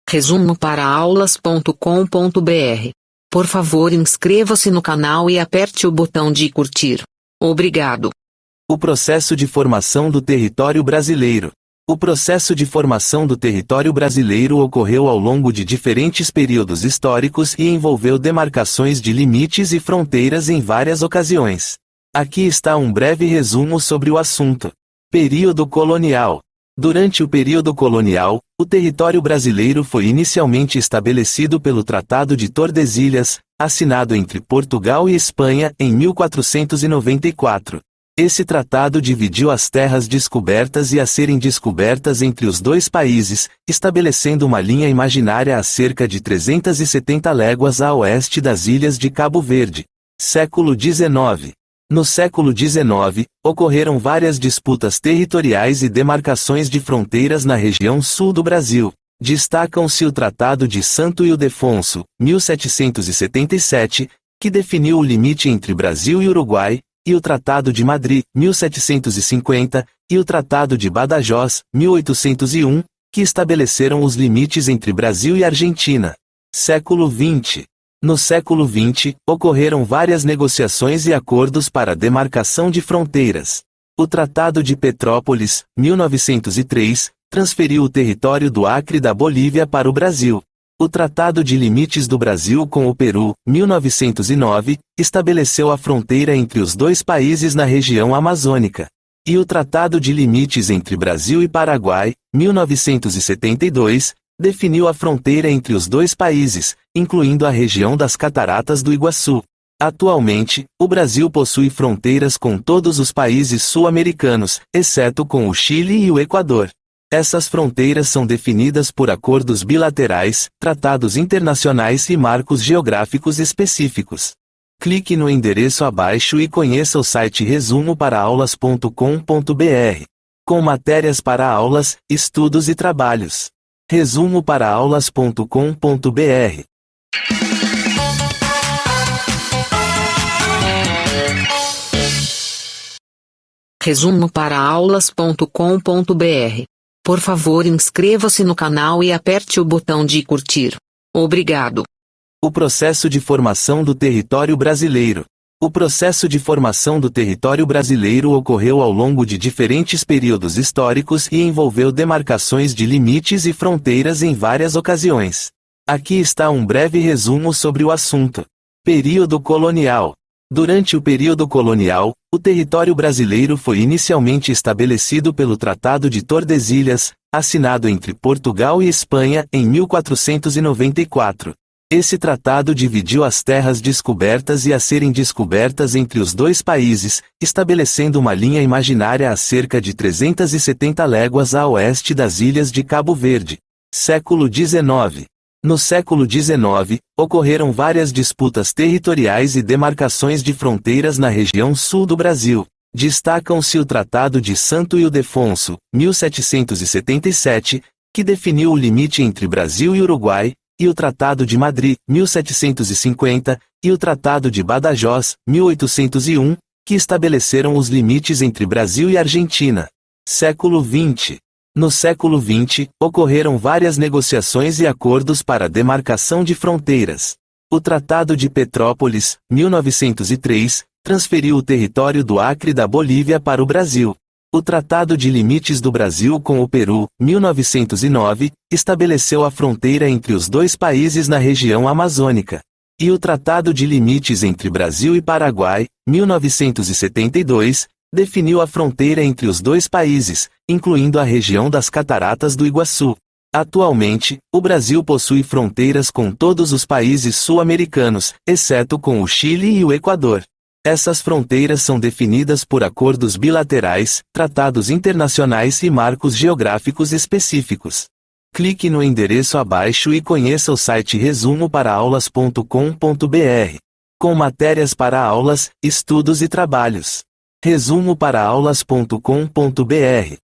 Resumo para aulas.com.br. Por favor, inscreva-se no canal e aperte o botão de curtir. Obrigado. O processo de formação do território brasileiro. O processo de formação do território brasileiro ocorreu ao longo de diferentes períodos históricos e envolveu demarcações de limites e fronteiras em várias ocasiões. Aqui está um breve resumo sobre o assunto. Período colonial. Durante o período colonial, o território brasileiro foi inicialmente estabelecido pelo Tratado de Tordesilhas, assinado entre Portugal e Espanha em 1494. Esse tratado dividiu as terras descobertas e a serem descobertas entre os dois países, estabelecendo uma linha imaginária a cerca de 370 léguas a oeste das ilhas de Cabo Verde. Século XIX. No século XIX, ocorreram várias disputas territoriais e demarcações de fronteiras na região sul do Brasil. Destacam-se o Tratado de Santo Ildefonso, 1777, que definiu o limite entre Brasil e Uruguai, e o Tratado de Madrid, 1750, e o Tratado de Badajoz, 1801, que estabeleceram os limites entre Brasil e Argentina. Século XX. No século XX, ocorreram várias negociações e acordos para a demarcação de fronteiras. O Tratado de Petrópolis, 1903, transferiu o território do Acre da Bolívia para o Brasil. O Tratado de Limites do Brasil com o Peru, 1909, estabeleceu a fronteira entre os dois países na região amazônica. E o Tratado de Limites entre Brasil e Paraguai, 1972, definiu a fronteira entre os dois países, incluindo a região das Cataratas do Iguaçu. Atualmente, o Brasil possui fronteiras com todos os países sul-americanos, exceto com o Chile e o Equador. Essas fronteiras são definidas por acordos bilaterais, tratados internacionais e marcos geográficos específicos. Clique no endereço abaixo e conheça o site resumoparaaaulas.com.br, com matérias para aulas, estudos e trabalhos. Resumoparaaaulas.com.br. Resumo para aulas.com.br. Por favor, inscreva-se no canal e aperte o botão de curtir. Obrigado. O processo de formação do território brasileiro. O processo de formação do território brasileiro ocorreu ao longo de diferentes períodos históricos e envolveu demarcações de limites e fronteiras em várias ocasiões. Aqui está um breve resumo sobre o assunto. Período colonial. Durante o período colonial, o território brasileiro foi inicialmente estabelecido pelo Tratado de Tordesilhas, assinado entre Portugal e Espanha em 1494. Esse tratado dividiu as terras descobertas e a serem descobertas entre os dois países, estabelecendo uma linha imaginária a cerca de 370 léguas a oeste das ilhas de Cabo Verde. Século XIX. No século XIX, ocorreram várias disputas territoriais e demarcações de fronteiras na região sul do Brasil. Destacam-se o Tratado de Santo Ildefonso, 1777, que definiu o limite entre Brasil e Uruguai, e o Tratado de Madrid, 1750, e o Tratado de Badajoz, 1801, que estabeleceram os limites entre Brasil e Argentina. Século XX. No século XX, ocorreram várias negociações e acordos para a demarcação de fronteiras. O Tratado de Petrópolis, 1903, transferiu o território do Acre da Bolívia para o Brasil. O Tratado de Limites do Brasil com o Peru, 1909, estabeleceu a fronteira entre os dois países na região amazônica. E o Tratado de Limites entre Brasil e Paraguai, 1972, definiu a fronteira entre os dois países, incluindo a região das Cataratas do Iguaçu. Atualmente, o Brasil possui fronteiras com todos os países sul-americanos, exceto com o Chile e o Equador. Essas fronteiras são definidas por acordos bilaterais, tratados internacionais e marcos geográficos específicos. Clique no endereço abaixo e conheça o site resumoparaaaulas.com.br, com matérias para aulas, estudos e trabalhos. Resumoparaaaulas.com.br